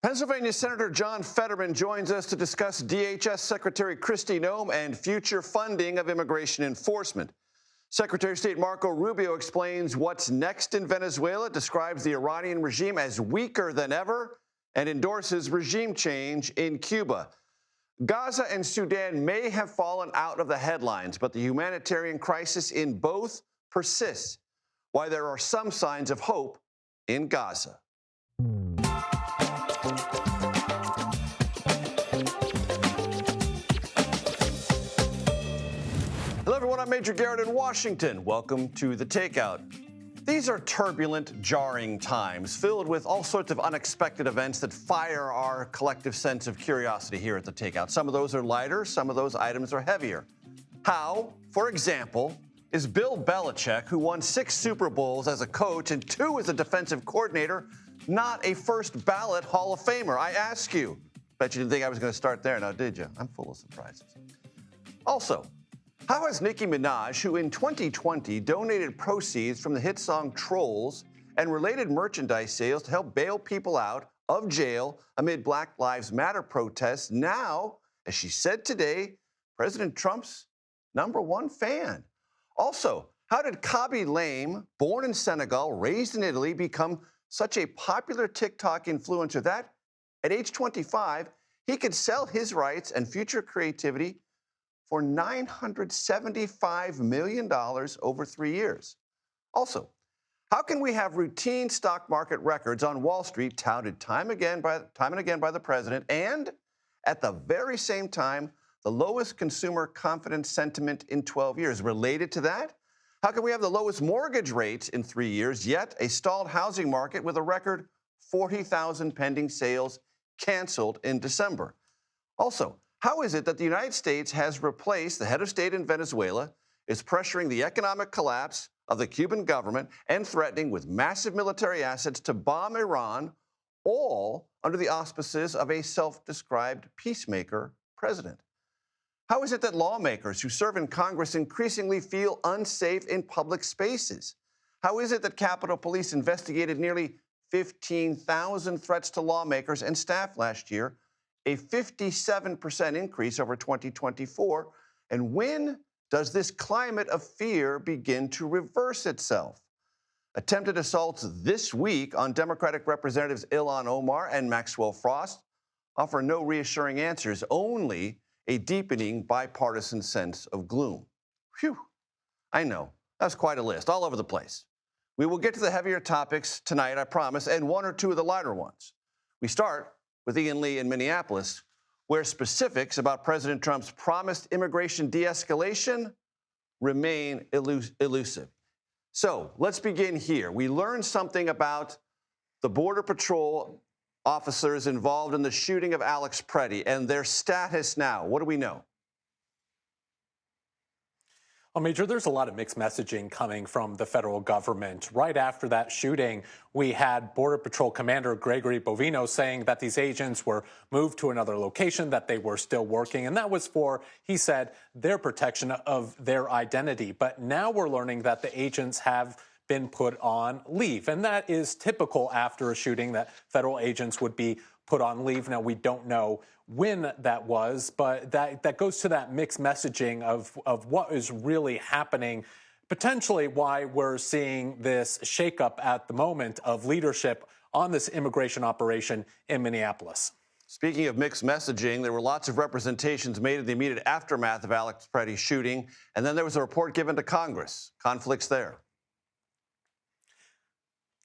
Pennsylvania Senator John Fetterman joins us to discuss DHS Secretary Kristi Noem and future funding of immigration enforcement. Secretary of State Marco Rubio explains what's next in Venezuela, describes the Iranian regime as weaker than ever, and endorses regime change in Cuba. Gaza and Sudan may have fallen out of the headlines, but the humanitarian crisis in both persists. Why there are some signs of hope in Gaza. Hello, everyone. I'm Major Garrett in Washington. Welcome to The Takeout. These are turbulent, jarring times filled with all sorts of unexpected events that fire our collective sense of curiosity here at The Takeout. Some of those are lighter. Some of those items are heavier. How, for example, is Bill Belichick, who won 6 Super Bowls as a coach and 2 as a defensive coordinator, not a first ballot Hall of Famer? I ask you. Bet you didn't think I was going to start there now, did you? I'm full of surprises. Also, how has Nicki Minaj, who in 2020 donated proceeds from the hit song Trolls and related merchandise sales to help bail people out of jail amid Black Lives Matter protests, now, as she said today, President Trump's #1 fan? Also, how did Kaby Lame, born in Senegal, raised in Italy, become such a popular TikTok influencer that, at age 25, he could sell his rights and future creativity for $975 million over 3 years? Also, how can we have routine stock market records on Wall Street touted time and again by the president, and at the very same time, the lowest consumer confidence sentiment in 12 years? Related to that, how can we have the lowest mortgage rates in 3 years, yet a stalled housing market with a record 40,000 pending sales canceled in December? Also, how is it that the United States has replaced the head of state in Venezuela, is pressuring the economic collapse of the Cuban government, and threatening with massive military assets to bomb Iran, all under the auspices of a self-described peacemaker president? How is it that lawmakers who serve in Congress increasingly feel unsafe in public spaces? How is it that Capitol Police investigated nearly 15,000 threats to lawmakers and staff last year, a 57% increase over 2024? And when does this climate of fear begin to reverse itself? Attempted assaults this week on Democratic Representatives Ilhan Omar and Maxwell Frost offer no reassuring answers, only a deepening bipartisan sense of gloom. Phew, I know, that's quite a list, all over the place. We will get to the heavier topics tonight, I promise, and one or two of the lighter ones. We start with Ian Lee in Minneapolis, where specifics about President Trump's promised immigration de-escalation remain elusive. So let's begin here. We learned something about the Border Patrol officers involved in the shooting of Alex Pretti and their status now. What do we know? Well, Major, there's a lot of mixed messaging coming from the federal government. Right after that shooting, we had Border Patrol Commander Gregory Bovino saying that these agents were moved to another location, that they were still working, and that was for, he said, their protection of their identity. But now we're learning that the agents have been put on leave, and that is typical after a shooting, that federal agents would be put on leave. Now, we don't know when that was, but that goes to that mixed messaging of what is really happening, potentially why we're seeing this shakeup at the moment of leadership on this immigration operation in Minneapolis. Speaking of mixed messaging, there were lots of representations made in the immediate aftermath of Alex Pretti's shooting, and then there was a report given to Congress. Conflicts there.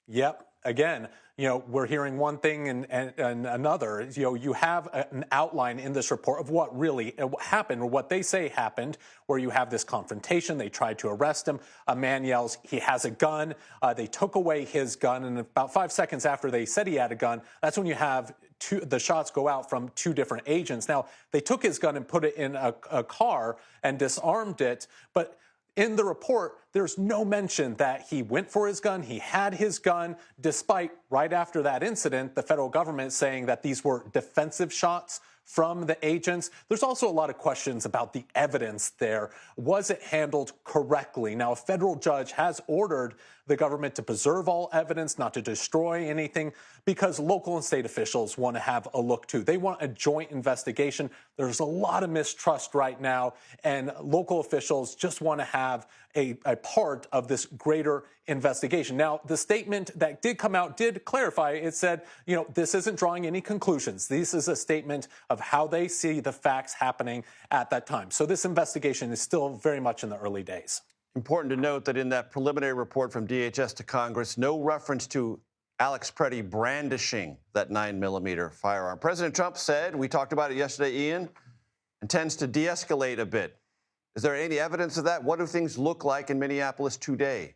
Yep. Again, we're hearing one thing and another. You have an outline in this report of what really happened, or what they say happened, where you have this confrontation. They tried to arrest him. A man yells, he has a gun. They took away his gun. And about 5 seconds after they said he had a gun, that's when you have the shots go out from 2 different agents. Now, they took his gun and put it in a car and disarmed it. But in the report, there's no mention that he went for his gun, he had his gun, despite right after that incident, the federal government saying that these were defensive shots from the agents. There's also a lot of questions about the evidence there. Was it handled correctly? Now, a federal judge has ordered the government to preserve all evidence, not to destroy anything, because local and state officials want to have a look too. They want a joint investigation. There's a lot of mistrust right now, and local officials just want to have a part of this greater investigation. Now, the statement that did come out did clarify. It said, this isn't drawing any conclusions. This is a statement of how they see the facts happening at that time. So this investigation is still very much in the early days. Important to note that in that preliminary report from DHS to Congress, no reference to Alex Pretti brandishing that 9mm firearm. President Trump said, we talked about it yesterday, Ian, intends to de-escalate a bit. Is there any evidence of that? What do things look like in Minneapolis today?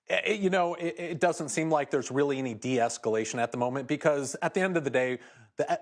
It doesn't seem like there's really any de-escalation at the moment, because at the end of the day,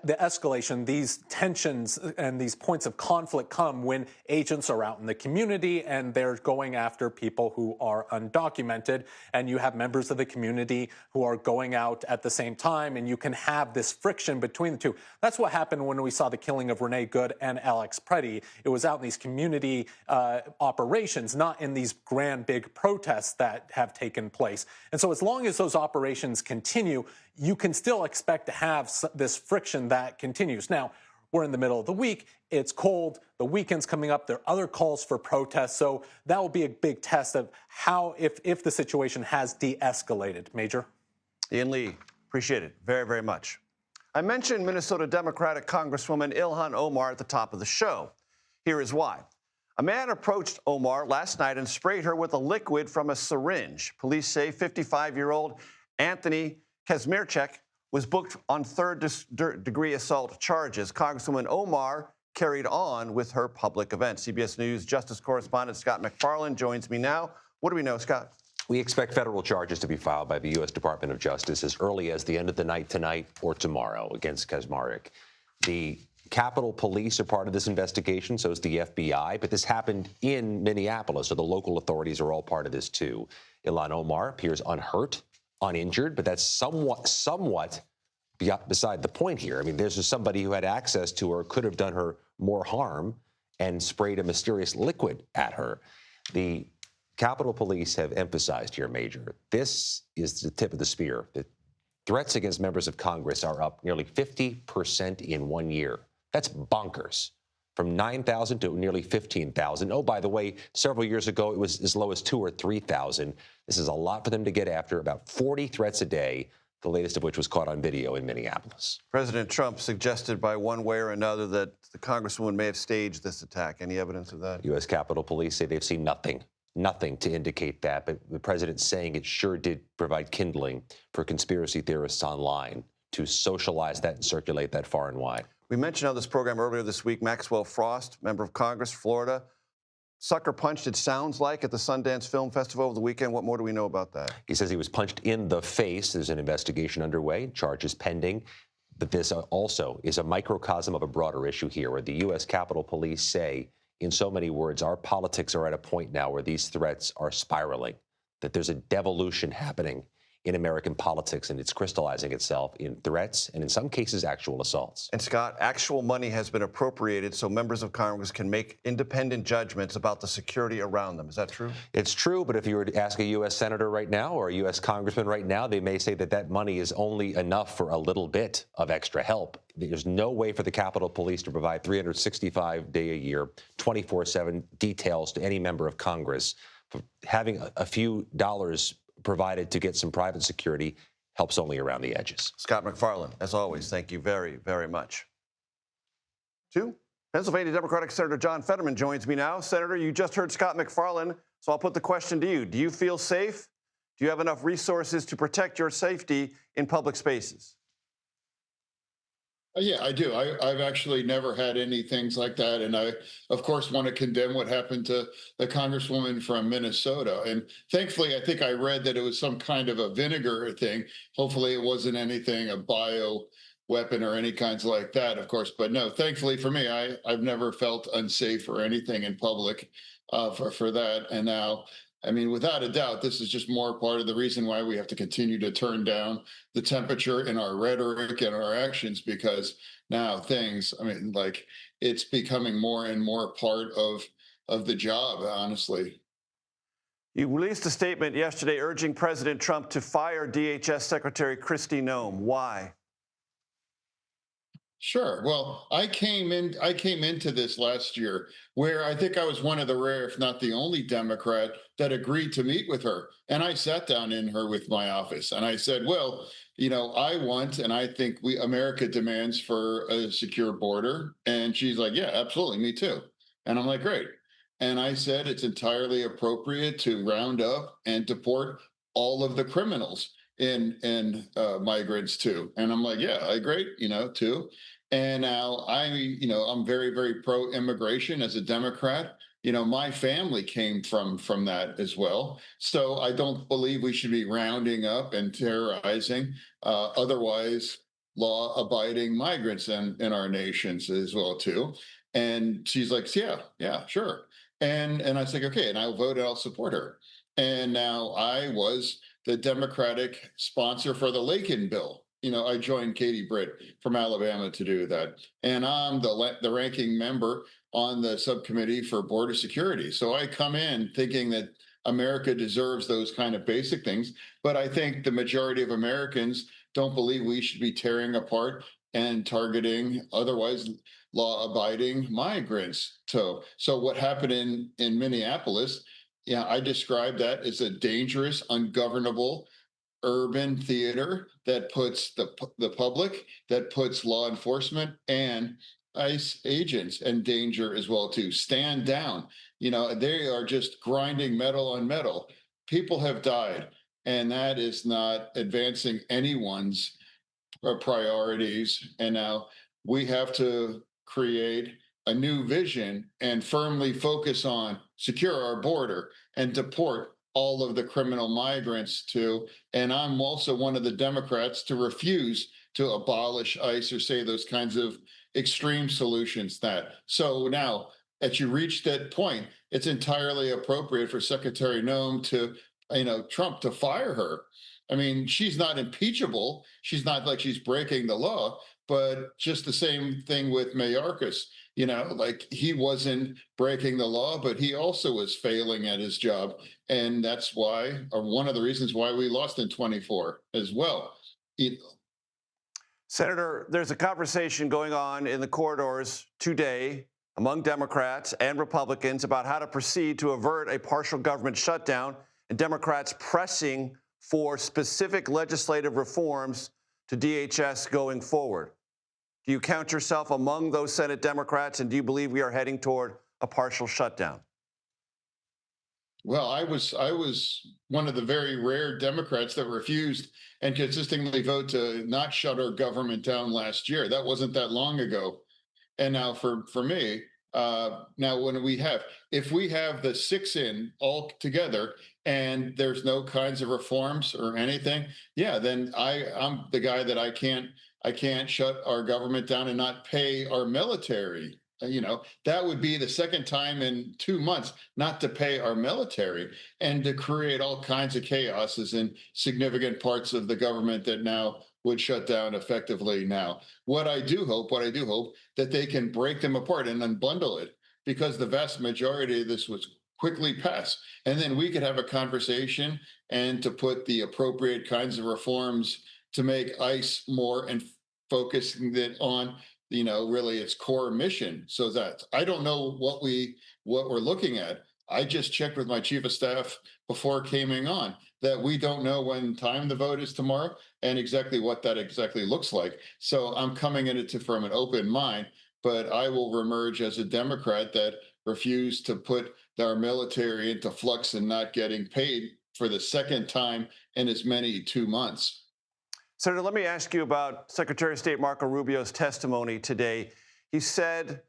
the escalation, these tensions and these points of conflict come when agents are out in the community and they're going after people who are undocumented, and you have members of the community who are going out at the same time, and you can have this friction between the two. That's what happened when we saw the killing of Renee Good and Alex Pretti. It was out in these community operations, not in these grand big protests that have taken place. And so as long as those operations continue, you can still expect to have this friction that continues. Now, we're in the middle of the week. It's cold. The weekend's coming up. There are other calls for protests. So that will be a big test of how, if the situation has de-escalated. Major? Ian Lee, appreciate it very, very much. I mentioned Minnesota Democratic Congresswoman Ilhan Omar at the top of the show. Here is why. A man approached Omar last night and sprayed her with a liquid from a syringe. Police say 55-year-old Anthony Kazmierczak was booked on third-degree assault charges. Congresswoman Omar carried on with her public event. CBS News Justice correspondent Scott McFarland joins me now. What do we know, Scott? We expect federal charges to be filed by the U.S. Department of Justice as early as the end of the night tonight or tomorrow against Kazmierczak. The Capitol Police are part of this investigation, so is the FBI, but this happened in Minneapolis, so the local authorities are all part of this too. Ilhan Omar appears unhurt, uninjured, but that's somewhat beside the point here. I mean, there's just somebody who had access to her, could have done her more harm, and sprayed a mysterious liquid at her. The Capitol Police have emphasized here, Major, this is the tip of the spear. The threats against members of Congress are up nearly 50% in 1 year. That's bonkers. From 9,000 to nearly 15,000. Oh, by the way, several years ago, it was as low as 2,000 or 3,000. This is a lot for them to get after, about 40 threats a day, the latest of which was caught on video in Minneapolis. President Trump suggested by one way or another that the Congresswoman may have staged this attack. Any evidence of that? U.S. Capitol Police say they've seen nothing to indicate that, but the president saying it sure did provide kindling for conspiracy theorists online to socialize that and circulate that far and wide. We mentioned on this program earlier this week, Maxwell Frost, member of Congress, Florida, sucker punched, it sounds like, at the Sundance Film Festival over the weekend. What more do we know about that? He says he was punched in the face. There's an investigation underway, charges pending. But this also is a microcosm of a broader issue here, where the U.S. Capitol Police say, in so many words, our politics are at a point now where these threats are spiraling, that there's a devolution happening in American politics, and it's crystallizing itself in threats and, in some cases, actual assaults. And, Scott, actual money has been appropriated so members of Congress can make independent judgments about the security around them. Is that true? It's true, but if you were to ask a U.S. senator right now or a U.S. congressman right now, they may say that that money is only enough for a little bit of extra help. There's no way for the Capitol Police to provide 365-day a year, 24/7 details to any member of Congress. Having a few dollars provided to get some private security helps only around the edges. Scott McFarland, as always, thank you very, very much. Pennsylvania Democratic Senator John Fetterman joins me now. Senator, you just heard Scott McFarland, so I'll put the question to you. Do you feel safe? Do you have enough resources to protect your safety in public spaces? Yeah, I do. I've actually never had any things like that. And I, of course, want to condemn what happened to the Congresswoman from Minnesota. And thankfully, I think I read that it was some kind of a vinegar thing. Hopefully it wasn't anything, a bio weapon or any kinds like that, of course. But no, thankfully for me, I've never felt unsafe or anything in public. for that. And now, I mean, without a doubt, this is just more part of the reason why we have to continue to turn down the temperature in our rhetoric and our actions, because now things, I mean, like it's becoming more and more part of the job, honestly. You released a statement yesterday urging President Trump to fire DHS Secretary Kristi Noem. Why? Sure. Well, I came into this last year where I think I was one of the rare, if not the only Democrat that agreed to meet with her. And I sat down in her with my office and I said, well, I want, and I think America demands for a secure border. And she's like, yeah, absolutely. Me too. And I'm like, great. And I said, it's entirely appropriate to round up and deport all of the criminals in migrants too. And I'm like, yeah, I agree, too. And now I'm very, very pro immigration as a Democrat. My family came from that as well. So I don't believe we should be rounding up and terrorizing otherwise law-abiding migrants in our nations as well too. And she's like, yeah, sure. And I was like, okay, and I'll vote and I'll support her. And now I was the Democratic sponsor for the Lakin bill. I joined Katie Britt from Alabama to do that. And I'm the ranking member on the subcommittee for border security. So I come in thinking that America deserves those kind of basic things. But I think the majority of Americans don't believe we should be tearing apart and targeting otherwise law-abiding migrants. So what happened in Minneapolis, yeah, I describe that as a dangerous, ungovernable urban theater that puts the public, that puts law enforcement and ICE agents in danger as well too. Stand down. They are just grinding metal on metal. People have died, and that is not advancing anyone's priorities. And now we have to create a new vision and firmly focus on secure our border and deport all of the criminal migrants too. And I'm also one of the Democrats to refuse to abolish ICE or say those kinds of extreme solutions that. So now, as you reach that point, it's entirely appropriate for Secretary Noem to, Trump to fire her. I mean, she's not impeachable. She's not like she's breaking the law, but just the same thing with Mayorkas. Like he wasn't breaking the law, but he also was failing at his job. And that's why, or one of the reasons why we lost in 24 as well. Senator, there's a conversation going on in the corridors today among Democrats and Republicans about how to proceed to avert a partial government shutdown, and Democrats pressing for specific legislative reforms to DHS going forward. Do you count yourself among those Senate Democrats, and do you believe we are heading toward a partial shutdown? Well, I was one of the very rare Democrats that refused and consistently vote to not shut our government down last year. That wasn't that long ago. And now for me, now when if we have the 6 in all together and there's no kinds of reforms or anything, yeah, then I'm the guy that I can't shut our government down and not pay our military. That would be the second time in 2 months not to pay our military and to create all kinds of chaoses in significant parts of the government that now would shut down effectively now. What I do hope that they can break them apart and unbundle it, because the vast majority of this was quickly passed. And then we could have a conversation and to put the appropriate kinds of reforms to make ICE more and focusing it on really its core mission. So that I don't know what we're looking at. I just checked with my chief of staff before coming on that we don't know when time the vote is tomorrow and exactly what that exactly looks like. So I'm coming at it from an open mind, but I will reemerge as a Democrat that refused to put our military into flux and not getting paid for the second time in as many 2 months. Senator, let me ask you about Secretary of State Marco Rubio's testimony today. He said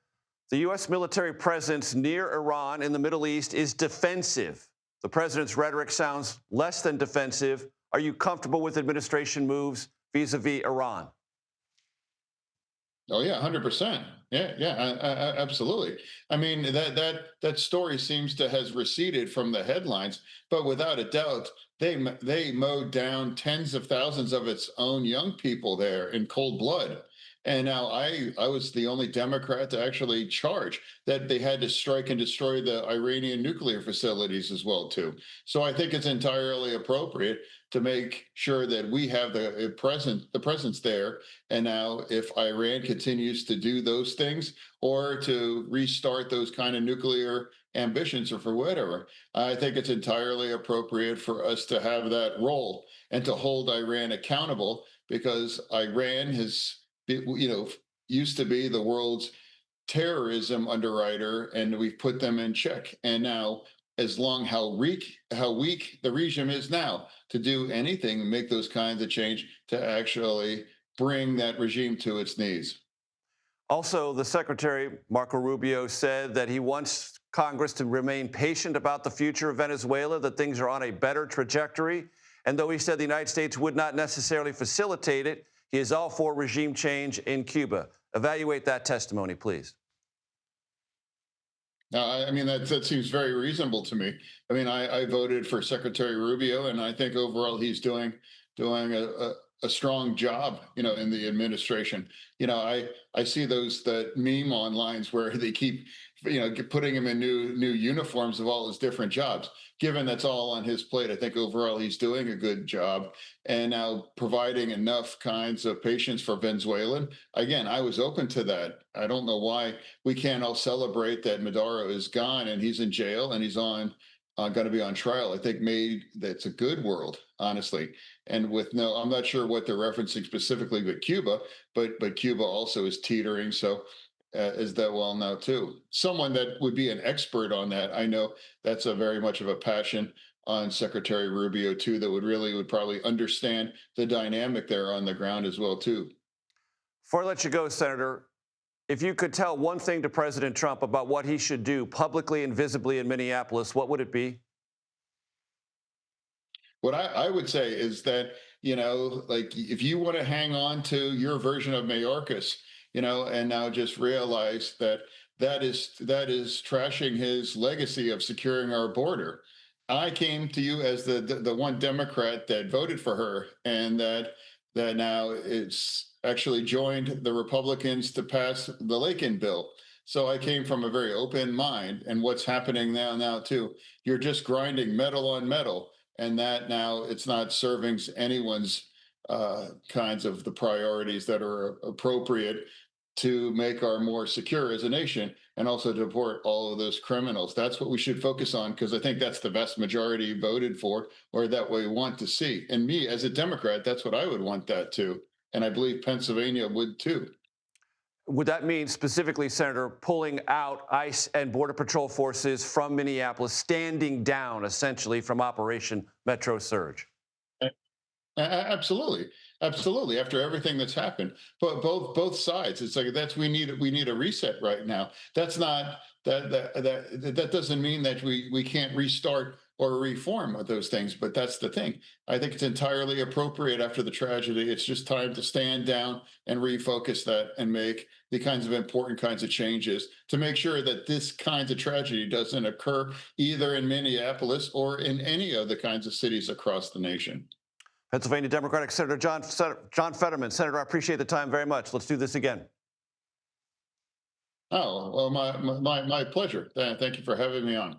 the U.S. military presence near Iran in the Middle East is defensive. The president's rhetoric sounds less than defensive. Are you comfortable with administration moves vis-a-vis Iran? Oh yeah, 100%. Yeah, yeah, absolutely. I mean, that story seems to has receded from the headlines, but without a doubt, they mowed down tens of thousands of its own young people there in cold blood. And now I was the only Democrat to actually charge that they had to strike and destroy the Iranian nuclear facilities as well too. So I think it's entirely appropriate to make sure that we have the presence there. And now, if Iran continues to do those things or to restart those kind of nuclear ambitions or for whatever, I think it's entirely appropriate for us to have that role and to hold Iran accountable because Iran has, used to be the world's terrorism underwriter, and we've put them in check. And now, as long how weak the regime is now to do anything, make those kinds of change to actually bring that regime to its knees. Also, the Secretary, Marco Rubio, said that he wants Congress to remain patient about the future of Venezuela, that things are on a better trajectory. And though he said the United States would not necessarily facilitate it, he is all for regime change in Cuba. Evaluate that testimony, please. I mean, that seems very reasonable to me. I mean, I voted for Secretary Rubio, and I think overall he's doing a strong job, in the administration. I see that meme online where they keep, putting him in new uniforms of all his different jobs. Given that's all on his plate, I think overall he's doing a good job, and now providing enough kinds of patience for Venezuelan. Again, I was open to that. I don't know why we can't all celebrate that Maduro is gone and he's in jail and he's going to be on trial. I think that's a good world, honestly. And I'm not sure what they're referencing specifically with Cuba, but Cuba also is teetering. So is that well now too? Someone that would be an expert on that. I know that's a very much of a passion on Secretary Rubio too. That would probably understand the dynamic there on the ground as well too. Before I let you go, Senator, if you could tell one thing to President Trump about what he should do publicly and visibly in Minneapolis, what would it be? What I would say is that, like if you want to hang on to your version of Mayorkas, and now just realize that is trashing his legacy of securing our border. I came to you as the one Democrat that voted for her, and that now it's actually joined the Republicans to pass the Lakin bill. So I came from a very open mind, and what's happening now too, you're just grinding metal on metal, and that now it's not serving anyone's kinds of the priorities that are appropriate to make our more secure as a nation and also to deport all of those criminals. That's what we should focus on, because I think that's the vast majority voted for, or that we want to see. And me as a Democrat, that's what I would want that too. And I believe Pennsylvania would too. Would that mean specifically, Senator, pulling out ICE and Border Patrol forces from Minneapolis, standing down essentially from Operation Metro Surge? Absolutely, absolutely. After everything that's happened, but both sides, it's like we need a reset right now. That's not that doesn't mean that we can't restart or reform of those things. But that's the thing. I think it's entirely appropriate after the tragedy. It's just time to stand down and refocus that and make the kinds of important kinds of changes to make sure that this kinds of tragedy doesn't occur either in Minneapolis or in any of the kinds of cities across the nation. Pennsylvania Democratic Senator John Fetterman. Senator, I appreciate the time very much. Let's do this again. Oh, well, my pleasure. Thank you for having me on.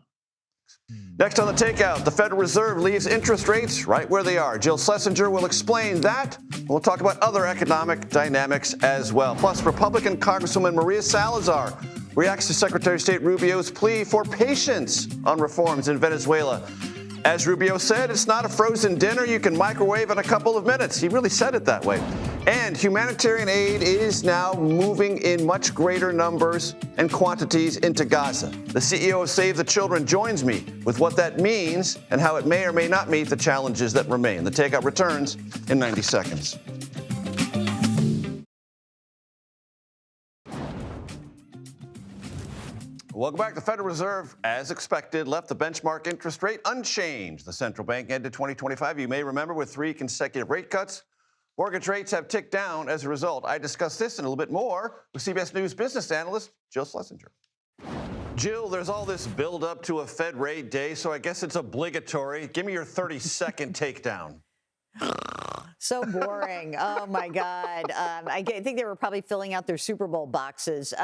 Next on the Takeout, the Federal Reserve leaves interest rates right where they are. Jill Schlesinger will explain that. We'll talk about other economic dynamics as well. Plus, Republican Congresswoman Maria Salazar reacts to Secretary of State Rubio's plea for patience on reforms in Venezuela. As Rubio said, it's not a frozen dinner you can microwave in a couple of minutes. He really said it that way. And humanitarian aid is now moving in much greater numbers and quantities into Gaza. The CEO of Save the Children joins me with what that means and how it may or may not meet the challenges that remain. The Takeout returns in 90 seconds. Welcome back. The Federal Reserve, as expected, left the benchmark interest rate unchanged. The central bank ended 2025, you may remember, with 3 consecutive rate cuts. Mortgage rates have ticked down as a result. I discuss this and a little bit more with CBS News business analyst Jill Schlesinger. Jill, there's all this build-up to a Fed rate day, so I guess it's obligatory. Give me your 30-second takedown. So boring. Oh, my God. I think they were probably filling out their Super Bowl boxes.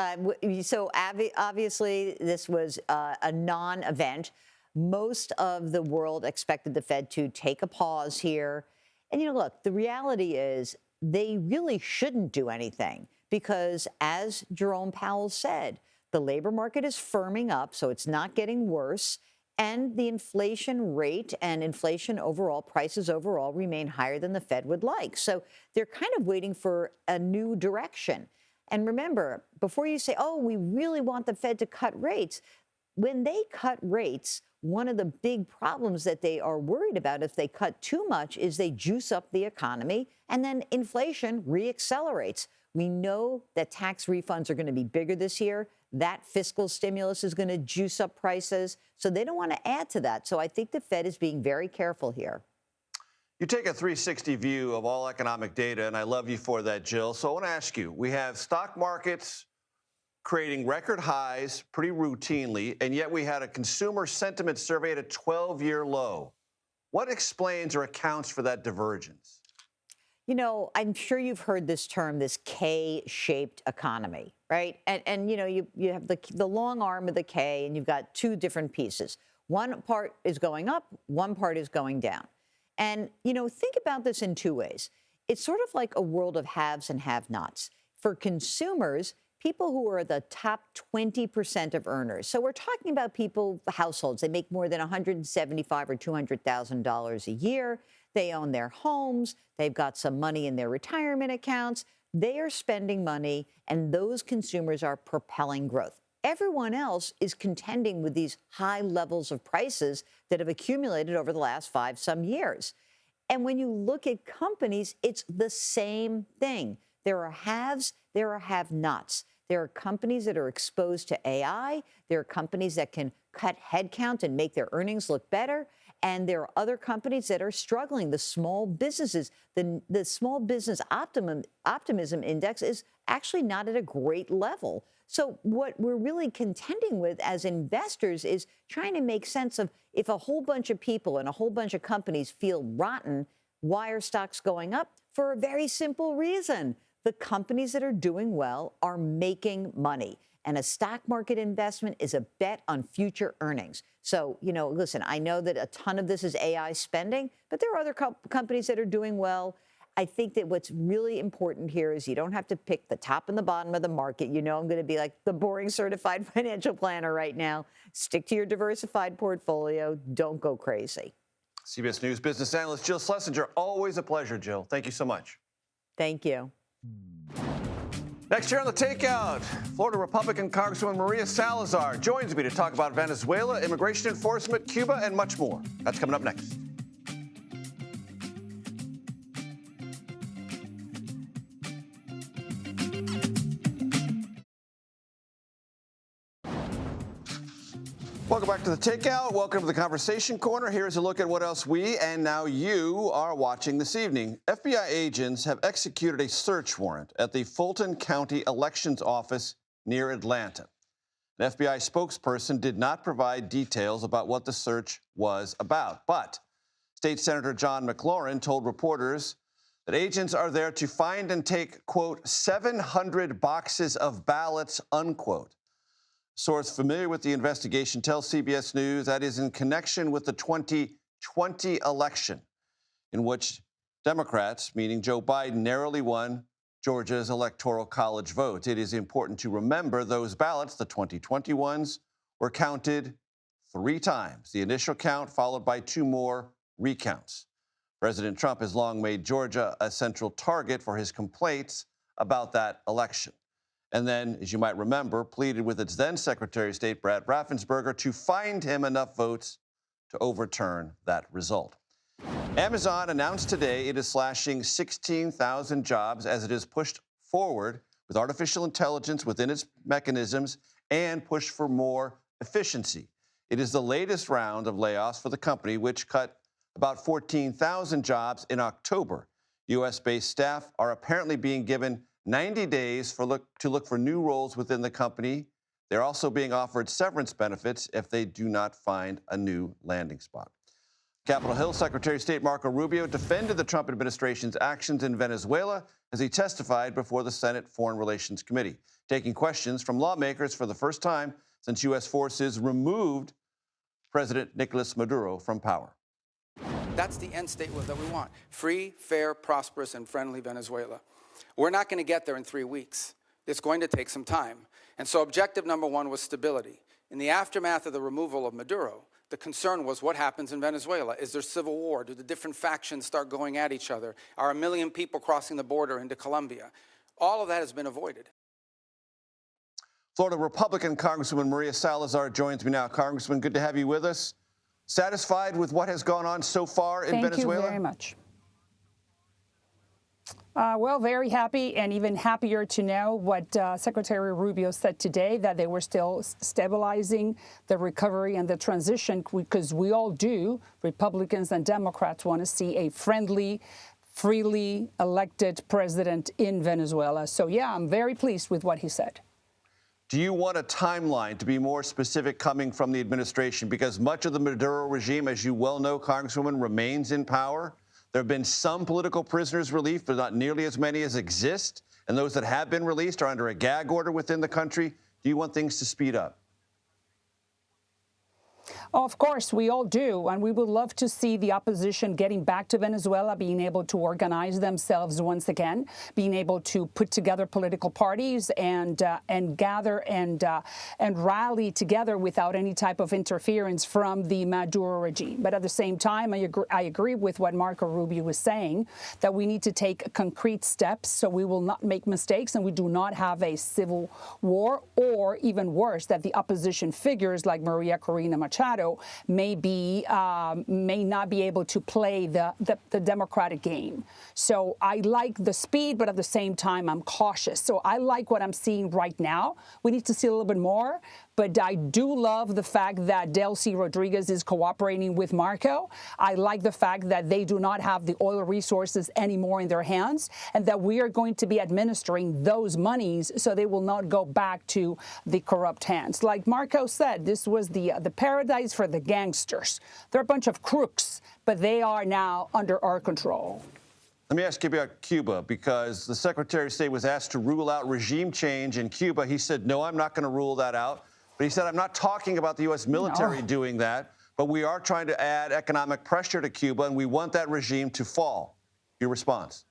So obviously, this was a non-event. Most of the world expected the Fed to take a pause here. And, look, the reality is they really shouldn't do anything because, as Jerome Powell said, the labor market is firming up, so it's not getting worse. And the inflation rate and inflation overall, prices overall, remain higher than the Fed would like. So they're kind of waiting for a new direction. And remember, before you say, oh, we really want the Fed to cut rates, when they cut rates, one of the big problems that they are worried about if they cut too much is they juice up the economy and then inflation reaccelerates. We know that tax refunds are going to be bigger this year. That fiscal stimulus is going to juice up prices. So they don't want to add to that. So I think the Fed is being very careful here. You take a 360 view of all economic data, and I love you for that, Jill. So I want to ask you, we have stock markets creating record highs pretty routinely, and yet we had a consumer sentiment survey at a 12-year low. What explains or accounts for that divergence? I'm sure you've heard this term, this K-shaped economy, right? And you have the long arm of the K, and you've got two different pieces. One part is going up, one part is going down. And, think about this in two ways. It's sort of like a world of haves and have-nots. For consumers, people who are the top 20% of earners. So we're talking about households, they make more than $175,000 or $200,000 a year. They own their homes. They've got some money in their retirement accounts. They are spending money, and those consumers are propelling growth. Everyone else is contending with these high levels of prices that have accumulated over the last some years. And when you look at companies, it's the same thing. There are haves, there are have-nots. There are companies that are exposed to AI. There are companies that can cut headcount and make their earnings look better. And there are other companies that are struggling. The small businesses, the small business optimism index is actually not at a great level. So what we're really contending with as investors is trying to make sense of if a whole bunch of people and a whole bunch of companies feel rotten, why are stocks going up? For a very simple reason. The companies that are doing well are making money. And a stock market investment is a bet on future earnings. So, listen, I know that a ton of this is AI spending, but there are other companies that are doing well. I think that what's really important here is you don't have to pick the top and the bottom of the market. I'm going to be like the boring certified financial planner right now. Stick to your diversified portfolio. Don't go crazy. CBS News business analyst Jill Schlesinger. Always a pleasure, Jill. Thank you so much. Thank you. Next year on The Takeout, Florida Republican Congresswoman Maria Salazar joins me to talk about Venezuela, immigration enforcement, Cuba, and much more. That's coming up next. Welcome back to The Takeout. Welcome to the Conversation Corner. Here's a look at what else we and now you are watching this evening. FBI agents have executed a search warrant at the Fulton County Elections Office near Atlanta. An FBI spokesperson did not provide details about what the search was about, but State Senator John McLaurin told reporters that agents are there to find and take, quote, 700 boxes of ballots, unquote. Source familiar with the investigation tells CBS News that is in connection with the 2020 election, in which Democrats, meaning Joe Biden, narrowly won Georgia's Electoral College votes. It is important to remember those ballots, the 2020 ones, were counted 3 times. The initial count followed by 2 more recounts. President Trump has long made Georgia a central target for his complaints about that election. And then, as you might remember, pleaded with its then Secretary of State, Brad Raffensperger, to find him enough votes to overturn that result. Amazon announced today it is slashing 16,000 jobs as it is pushed forward with artificial intelligence within its mechanisms and push for more efficiency. It is the latest round of layoffs for the company, which cut about 14,000 jobs in October. U.S.-based staff are apparently being given 90 days to look for new roles within the company. They're also being offered severance benefits if they do not find a new landing spot. Capitol Hill Secretary of State Marco Rubio defended the Trump administration's actions in Venezuela as he testified before the Senate Foreign Relations Committee, taking questions from lawmakers for the first time since U.S. forces removed President Nicolas Maduro from power. That's the end state that we want. Free, fair, prosperous, and friendly Venezuela. We're not going to get there in 3 weeks. It's going to take some time. And so objective number one was stability. In the aftermath of the removal of Maduro, the concern was what happens in Venezuela. Is there civil war? Do the different factions start going at each other? Are 1 million people crossing the border into Colombia? All of that has been avoided. Florida Republican Congresswoman Maria Salazar joins me now. Congressman, good to have you with us. Satisfied with what has gone on so far in Venezuela? Thank you very much. Well, very happy, and even happier to know what Secretary Rubio said today, that they were still stabilizing the recovery and the transition, because we all do, Republicans and Democrats, want to see a friendly, freely elected president in Venezuela. So, yeah, I'm very pleased with what he said. Do you want a timeline, to be more specific, coming from the administration? Because much of the Maduro regime, as you well know, Congresswoman, remains in power. There have been some political prisoners released, but not nearly as many as exist. And those that have been released are under a gag order within the country. Do you want things to speed up? Oh, of course, we all do. And we would love to see the opposition getting back to Venezuela, being able to organize themselves once again, being able to put together political parties and gather and rally together without any type of interference from the Maduro regime. But at the same time, I agree with what Marco Rubio was saying, that we need to take concrete steps so we will not make mistakes and we do not have a civil war, or even worse, that the opposition figures like Maria Corina Machado may not be able to play the democratic game. So I like the speed, but at the same time, I'm cautious. So I like what I'm seeing right now. We need to see a little bit more. But I do love the fact that Delcy Rodriguez is cooperating with Marco. I like the fact that they do not have the oil resources anymore in their hands, and that we are going to be administering those monies so they will not go back to the corrupt hands. Like Marco said, this was the paradise for the gangsters. They're a bunch of crooks, but they are now under our control. Let me ask you about Cuba, because the Secretary of State was asked to rule out regime change in Cuba. He said, no, I'm not going to rule that out. But he said, I'm not talking about the U.S. military doing that, but we are trying to add economic pressure to Cuba, and we want that regime to fall. Your response?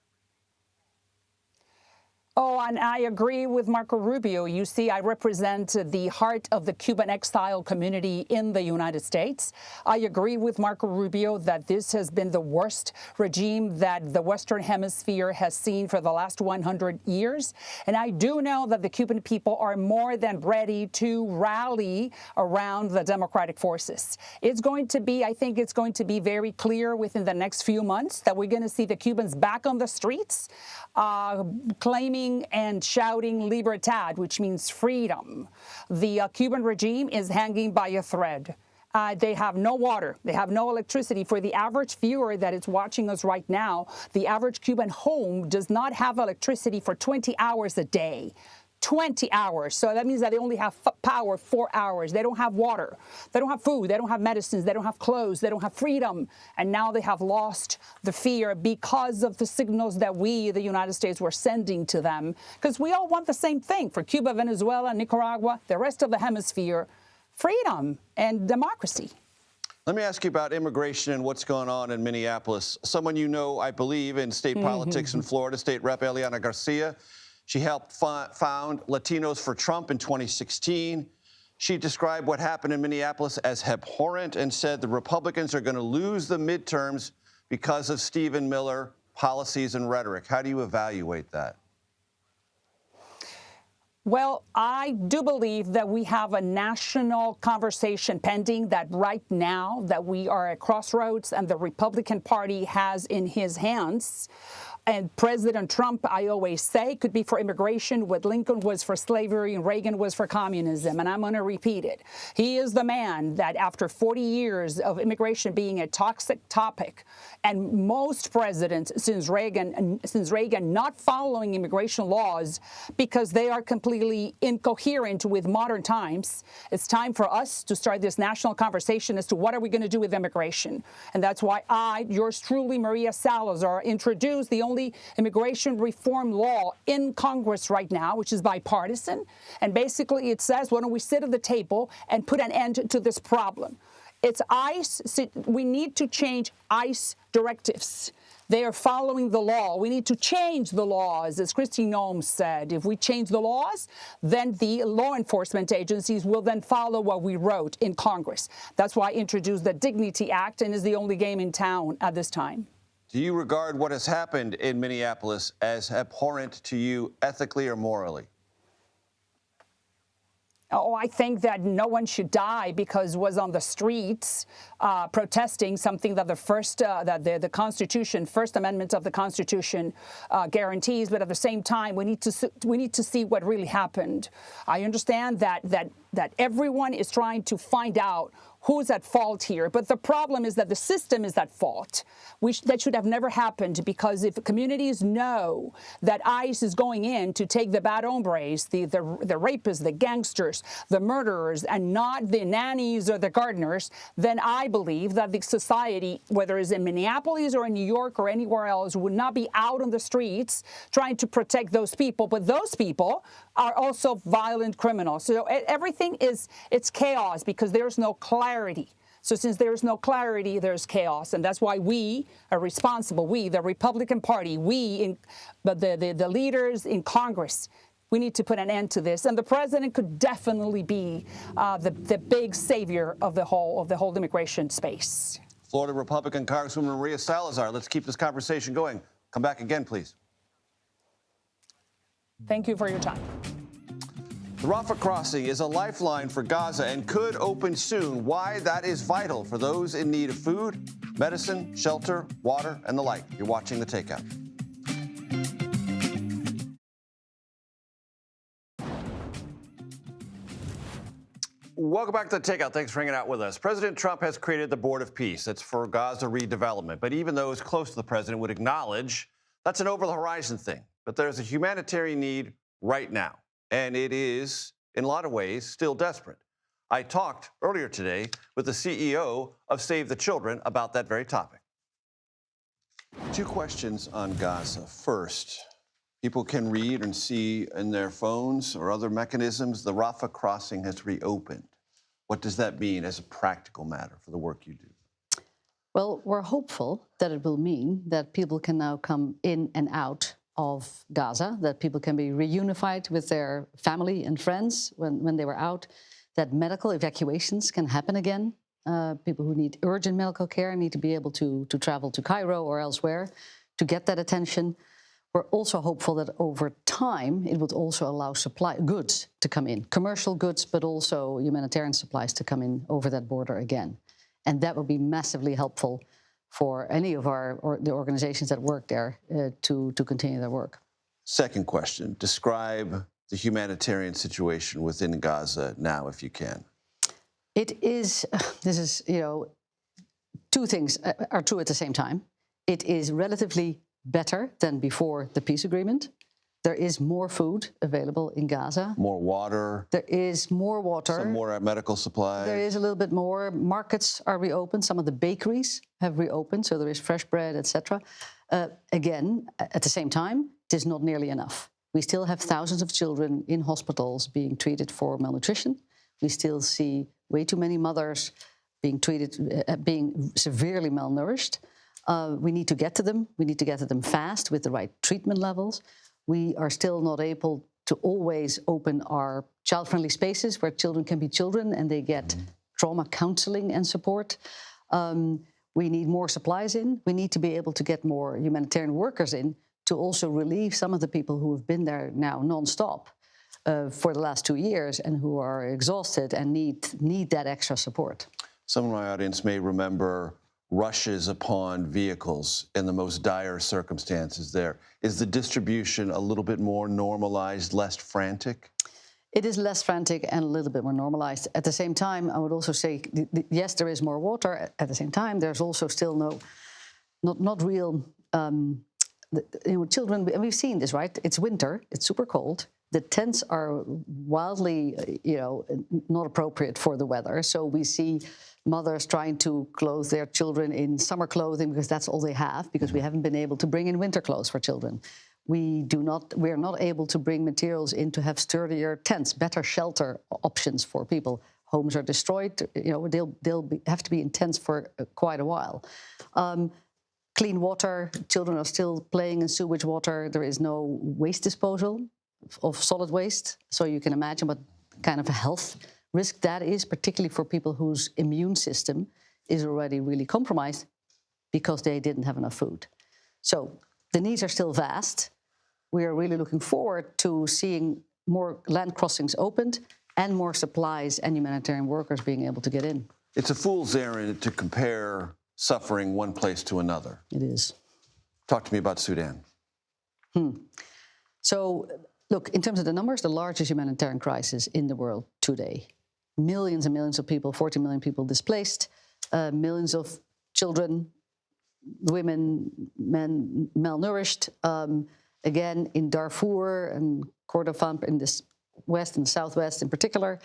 Oh, and I agree with Marco Rubio. You see, I represent the heart of the Cuban exile community in the United States. I agree with Marco Rubio that this has been the worst regime that the Western Hemisphere has seen for the last 100 years. And I do know that the Cuban people are more than ready to rally around the democratic forces. It's going to be, I think it's going to be very clear within the next few months that we're going to see the Cubans back on the streets, claiming and shouting libertad, which means freedom. The Cuban regime is hanging by a thread. They have no water. They have no electricity. For the average viewer that is watching us right now, the average Cuban home does not have electricity for 20 hours a day. 20 hours. So that means that they only have power 4 hours. They don't have water. They don't have food. They don't have medicines. They don't have clothes. They don't have freedom. And now they have lost the fear because of the signals that we, the United States, were sending to them. Because we all want the same thing for Cuba, Venezuela, Nicaragua, the rest of the hemisphere: freedom and democracy. Let me ask you about immigration and what's going on in Minneapolis. Someone you know, I believe, in state politics in Florida, State Rep Eliana Garcia. She helped found Latinos for Trump in 2016. She described what happened in Minneapolis as abhorrent and said the Republicans are going to lose the midterms because of Stephen Miller policies and rhetoric. How do you evaluate that? Well, I do believe that we have a national conversation pending, that right now that we are at crossroads and the Republican Party has in his hands And President Trump, I always say, could be for immigration what Lincoln was for slavery and Reagan was for communism. And I'm going to repeat it. He is the man that after 40 years of immigration being a toxic topic, and most presidents since Reagan not following immigration laws because they are completely incoherent with modern times, it's time for us to start this national conversation as to what are we going to do with immigration. And that's why I, yours truly, Maria Salazar, introduced the only immigration reform law in Congress right now, which is bipartisan. And basically it says, why don't we sit at the table and put an end to this problem? It's ICE. We need to change ICE directives. They are following the law. We need to change the laws, as Kristi Noem said. If we change the laws, then the law enforcement agencies will then follow what we wrote in Congress. That's why I introduced the Dignity Act and is the only game in town at this time. Do you regard what has happened in Minneapolis as abhorrent to you ethically or morally? Oh, I think that no one should die because was on the streets protesting something that the Constitution, First Amendment of the Constitution guarantees. But at the same time, we need to see what really happened. I understand that everyone is trying to find out who's at fault here. But the problem is that the system is at fault. That should have never happened, because if communities know that ICE is going in to take the bad hombres, the rapists, the gangsters, the murderers, and not the nannies or the gardeners, then I believe that the society, whether it's in Minneapolis or in New York or anywhere else, would not be out on the streets trying to protect those people. But those people are also violent criminals. So everything it's chaos because there's no clarity. So since there's no clarity, there's chaos. And that's why we are responsible. We, the Republican Party, the leaders in Congress, we need to put an end to this. And the president could definitely be the big savior of the whole immigration space. Florida Republican Congresswoman Maria Salazar, let's keep this conversation going. Come back again, please. Thank you for your time. The Rafah crossing is a lifeline for Gaza and could open soon. Why that is vital for those in need of food, medicine, shelter, water, and the like. You're watching The Takeout. Welcome back to The Takeout. Thanks for hanging out with us. President Trump has created the Board of Peace. That's for Gaza redevelopment. But even those close to the president would acknowledge that's an over-the-horizon thing. But there's a humanitarian need right now. And it is, in a lot of ways, still desperate. I talked earlier today with the CEO of Save the Children about that very topic. Two questions on Gaza. First, people can read and see in their phones or other mechanisms the Rafah crossing has reopened. What does that mean as a practical matter for the work you do? Well, we're hopeful that it will mean that people can now come in and out of Gaza, that people can be reunified with their family and friends when they were out, that medical evacuations can happen again. People who need urgent medical care need to be able to travel to Cairo or elsewhere to get that attention. We're also hopeful that over time, it would also allow goods to come in, commercial goods, but also humanitarian supplies to come in over that border again. And that would be massively helpful for any of the organizations that work there to continue their work. Second question, describe the humanitarian situation within Gaza now, if you can. This is, two things are true at the same time. It is relatively better than before the peace agreement. There is more food available in Gaza. More water. There is more water. Some more medical supplies. There is a little bit more. Markets are reopened. Some of the bakeries have reopened, so there is fresh bread, etc. Again, at the same time, it is not nearly enough. We still have thousands of children in hospitals being treated for malnutrition. We still see way too many mothers being being severely malnourished. We need to get to them. We need to get to them fast with the right treatment levels. We are still not able to always open our child-friendly spaces where children can be children and they get trauma counseling and support. We need more supplies in. We need to be able to get more humanitarian workers in to also relieve some of the people who have been there now nonstop for the last 2 years and who are exhausted and need that extra support. Some of my audience may remember rushes upon vehicles in the most dire circumstances there. Is the distribution a little bit more normalized, less frantic? It is less frantic and a little bit more normalized. At the same time, I would also say, yes, there is more water. At the same time, there's also still not real, children, and we've seen this, right? It's winter, it's super cold. The tents are wildly, not appropriate for the weather. So we see mothers trying to clothe their children in summer clothing because that's all they have, because we haven't been able to bring in winter clothes for children. We are not able to bring materials in to have sturdier tents, better shelter options for people. Homes are destroyed. They'll have to be in tents for quite a while. Clean water. Children are still playing in sewage water. There is no waste disposal of solid waste. So you can imagine what kind of a health risk that is, particularly for people whose immune system is already really compromised because they didn't have enough food. So the needs are still vast. We are really looking forward to seeing more land crossings opened and more supplies and humanitarian workers being able to get in. It's a fool's errand to compare suffering one place to another. It is. Talk to me about Sudan. So, look, in terms of the numbers, the largest humanitarian crisis in the world today. Millions and millions of people, 40 million people displaced, millions of children, women, men malnourished. Again, in Darfur and Kordofan, in the west and southwest in particular,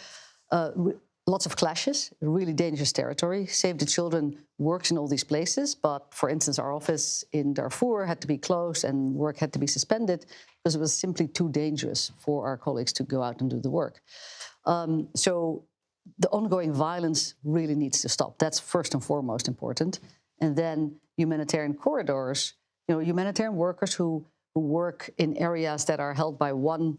lots of clashes, really dangerous territory. Save the Children works in all these places, but for instance, our office in Darfur had to be closed and work had to be suspended because it was simply too dangerous for our colleagues to go out and do the work. So the ongoing violence really needs to stop. That's first and foremost important. And then humanitarian corridors, humanitarian workers who work in areas that are held by one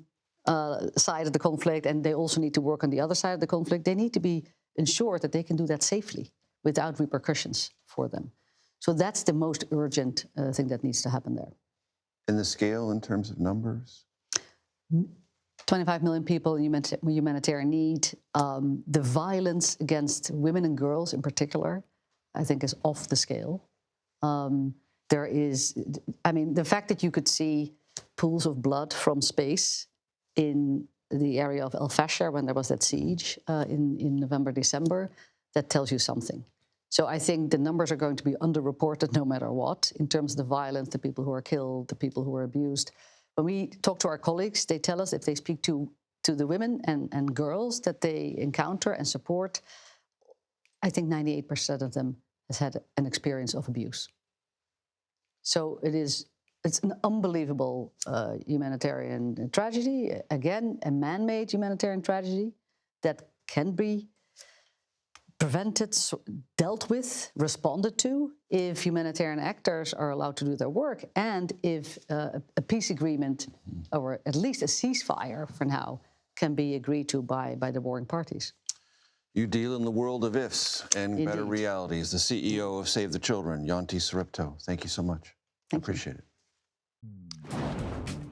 side of the conflict, and they also need to work on the other side of the conflict, they need to be ensured that they can do that safely without repercussions for them. So that's the most urgent thing that needs to happen there. And the scale in terms of numbers? 25 million people in humanitarian need. The violence against women and girls in particular, I think, is off the scale. There is, the fact that you could see pools of blood from space in the area of El Fasher when there was that siege in November, December, that tells you something. So I think the numbers are going to be underreported no matter what in terms of the violence, the people who are killed, the people who are abused. When we talk to our colleagues, they tell us if they speak to the women and girls that they encounter and support, I think 98% of them has had an experience of abuse. So it's an unbelievable humanitarian tragedy. Again, a man-made humanitarian tragedy that can be prevented, dealt with, responded to if humanitarian actors are allowed to do their work and if a peace agreement or at least a ceasefire for now can be agreed to by the warring parties. You deal in the world of ifs and Indeed. better realities. The CEO of Save the Children, Yanti Saripto. Thank you so much. I appreciate it.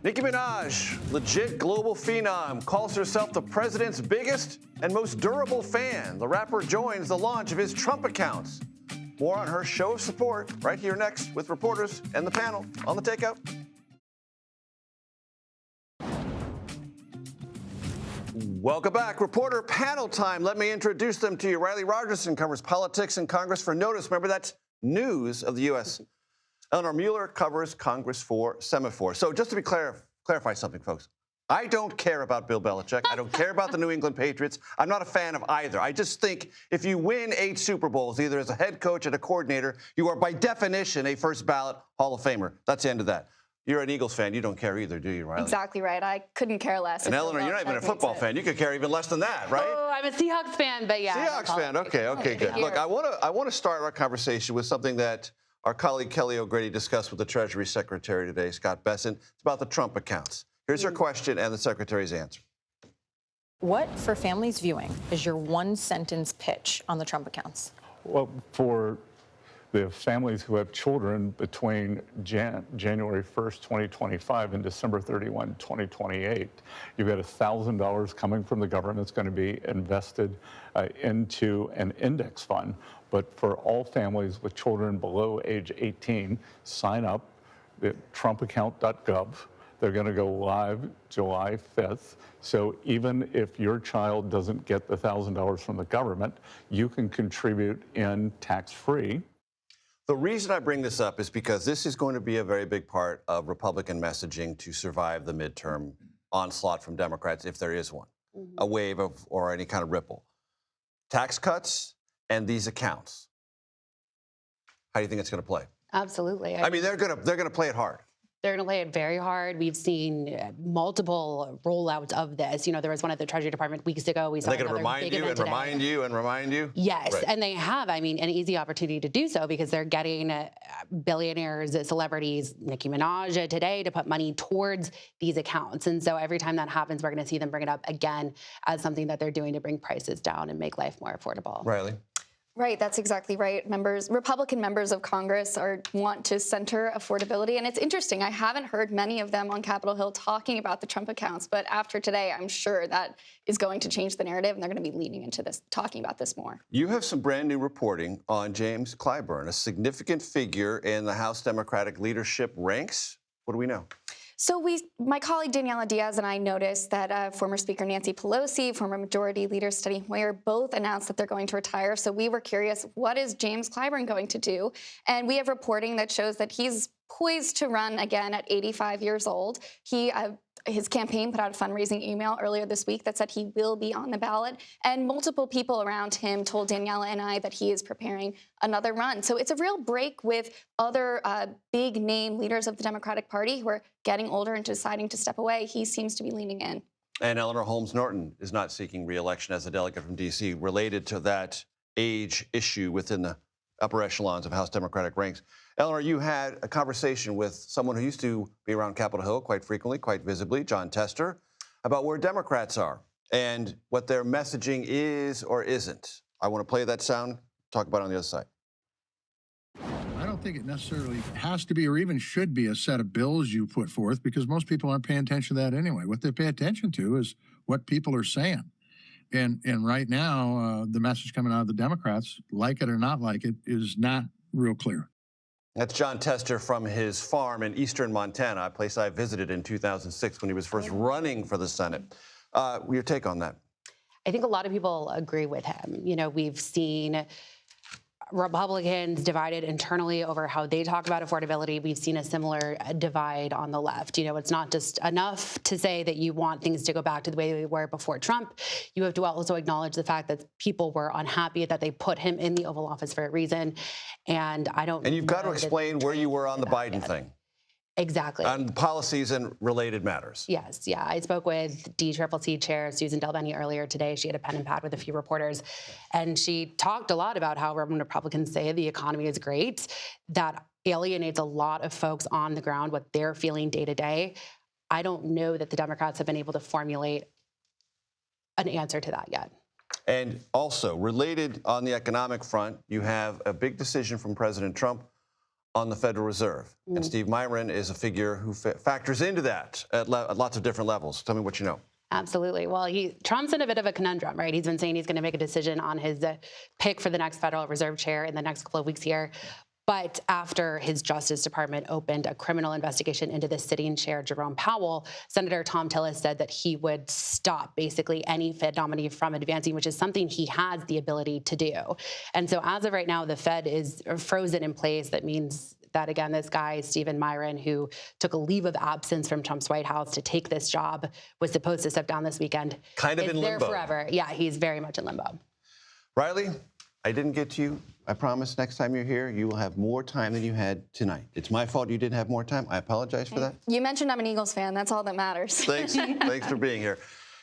Nicki Minaj, legit global phenom, calls herself the president's biggest and most durable fan. The rapper joins the launch of his Trump accounts. More on her show of support right here next with reporters and the panel on The Takeout. Welcome back. Reporter panel time. Let me introduce them to you. Riley Rogerson covers politics and Congress for Notice. Remember, that's news of the U.S. Eleanor Mueller covers Congress for Semaphore. So just to be clarify something, folks. I don't care about Bill Belichick. I don't care about the New England Patriots. I'm not a fan of either. I just think if you win 8 Super Bowls, either as a head coach and a coordinator, you are by definition a first ballot Hall of Famer. That's the end of that. You're an Eagles fan. You don't care either, do you, Riley? Exactly right. I couldn't care less. And Eleanor, you're not even a football fan. You could care even less than that, right? Oh, I'm a Seahawks fan, but yeah. Seahawks fan. Okay, good. Look, I want to start our conversation with something that our colleague Kelly O'Grady discussed with the Treasury Secretary today, Scott Bessent. It's about the Trump accounts. Here's her question and the Secretary's answer. What, for families viewing, is your one-sentence pitch on the Trump accounts? Well, for the families who have children between January 1st, 2025 and December 31, 2028, you've got $1,000 coming from the government that's going to be invested into an index fund. But for all families with children below age 18, sign up at trumpaccount.gov. They're going to go live July 5th. So even if your child doesn't get the $1,000 from the government, you can contribute in tax-free. The reason I bring this up is because this is going to be a very big part of Republican messaging to survive the midterm onslaught from Democrats, if there is one, a wave of or any kind of ripple. Tax cuts and these accounts. How do you think it's going to play? Absolutely. I mean, they're going to play it hard. They're going to play it very hard. We've seen multiple rollouts of this. You know, there was one at the Treasury Department weeks ago. We saw they're going to remind you and today. remind you and remind you. Yes, right. And they have, I mean, an easy opportunity to do so because they're getting billionaires, celebrities, Nicki Minaj today to put money towards these accounts. And so every time that happens, we're going to see them bring it up again as something that they're doing to bring prices down and make life more affordable. Riley? Right, that's exactly right. Republican members of Congress want to center affordability. And it's interesting, I haven't heard many of them on Capitol Hill talking about the Trump accounts, but after today, I'm sure that is going to change the narrative, and they're going to be leaning into this, talking about this more. You have some brand new reporting on James Clyburn, a significant figure in the House Democratic leadership ranks. What do we know? So my colleague Daniela Diaz and I noticed that former Speaker Nancy Pelosi, former Majority Leader Steny Hoyer both announced that they're going to retire. So we were curious, what is James Clyburn going to do? And we have reporting that shows that he's poised to run again at 85 years old. His campaign put out a fundraising email earlier this week that said he will be on the ballot. And multiple people around him told Daniela and I that he is preparing another run. So it's a real break with other big name leaders of the Democratic Party who are getting older and deciding to step away. He seems to be leaning in. And Eleanor Holmes Norton is not seeking re-election as a delegate from D.C. related to that age issue within the upper echelons of House Democratic ranks. Eleanor, you had a conversation with someone who used to be around Capitol Hill quite frequently, quite visibly, John Tester, about where Democrats are and what their messaging is or isn't. I want to play that sound, talk about it on the other side. I don't think it necessarily has to be or even should be a set of bills you put forth because most people aren't paying attention to that anyway. What they pay attention to is what people are saying. And right now, the message coming out of the Democrats, like it or not like it, is not real clear. That's John Tester from his farm in eastern Montana, a place I visited in 2006 when he was first running for the Senate. Your take on that? I think a lot of people agree with him. You know, we've seen Republicans divided internally over how they talk about affordability. We've seen a similar divide on the left. You know, it's not just enough to say that you want things to go back to the way they were before Trump. You have to also acknowledge the fact that people were unhappy that they put him in the Oval Office for a reason. And I don't. And you've got to explain where you were on the Biden thing. Exactly. On policies and related matters. Yes, yeah. I spoke with DCCC Chair Susan Delvenny earlier today. She had a pen and pad with a few reporters, and she talked a lot about how when Republicans say the economy is great, that alienates a lot of folks on the ground, what they're feeling day to day. I don't know that the Democrats have been able to formulate an answer to that yet. And also, related on the economic front, you have a big decision from President Trump on the Federal Reserve. And Steve Myron is a figure who factors into that at lots of different levels. Tell me what you know. Absolutely. Well, Trump's in a bit of a conundrum, right? He's been saying he's going to make a decision on his pick for the next Federal Reserve chair in the next couple of weeks here. But after his Justice Department opened a criminal investigation into the sitting chair, Jerome Powell, Senator Tom Tillis said that he would stop basically any Fed nominee from advancing, which is something he has the ability to do. And so as of right now, the Fed is frozen in place. That means that, again, this guy, Stephen Myron, who took a leave of absence from Trump's White House to take this job, was supposed to step down this weekend. Kind of in limbo. There forever. Yeah, he's very much in limbo. Riley, I didn't get to you. I promise next time you're here, you will have more time than you had tonight. It's my fault you didn't have more time. I apologize for that. You mentioned I'm an Eagles fan. That's all that matters. Thanks. Thanks for being here.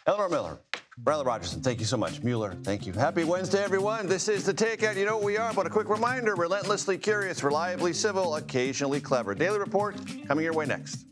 Eleanor Miller, Riley Rogerson, thank you so much. Mueller, thank you. Happy Wednesday, everyone. This is The Takeout. You know what we are, but a quick reminder, relentlessly curious, reliably civil, occasionally clever. Daily Report coming your way next.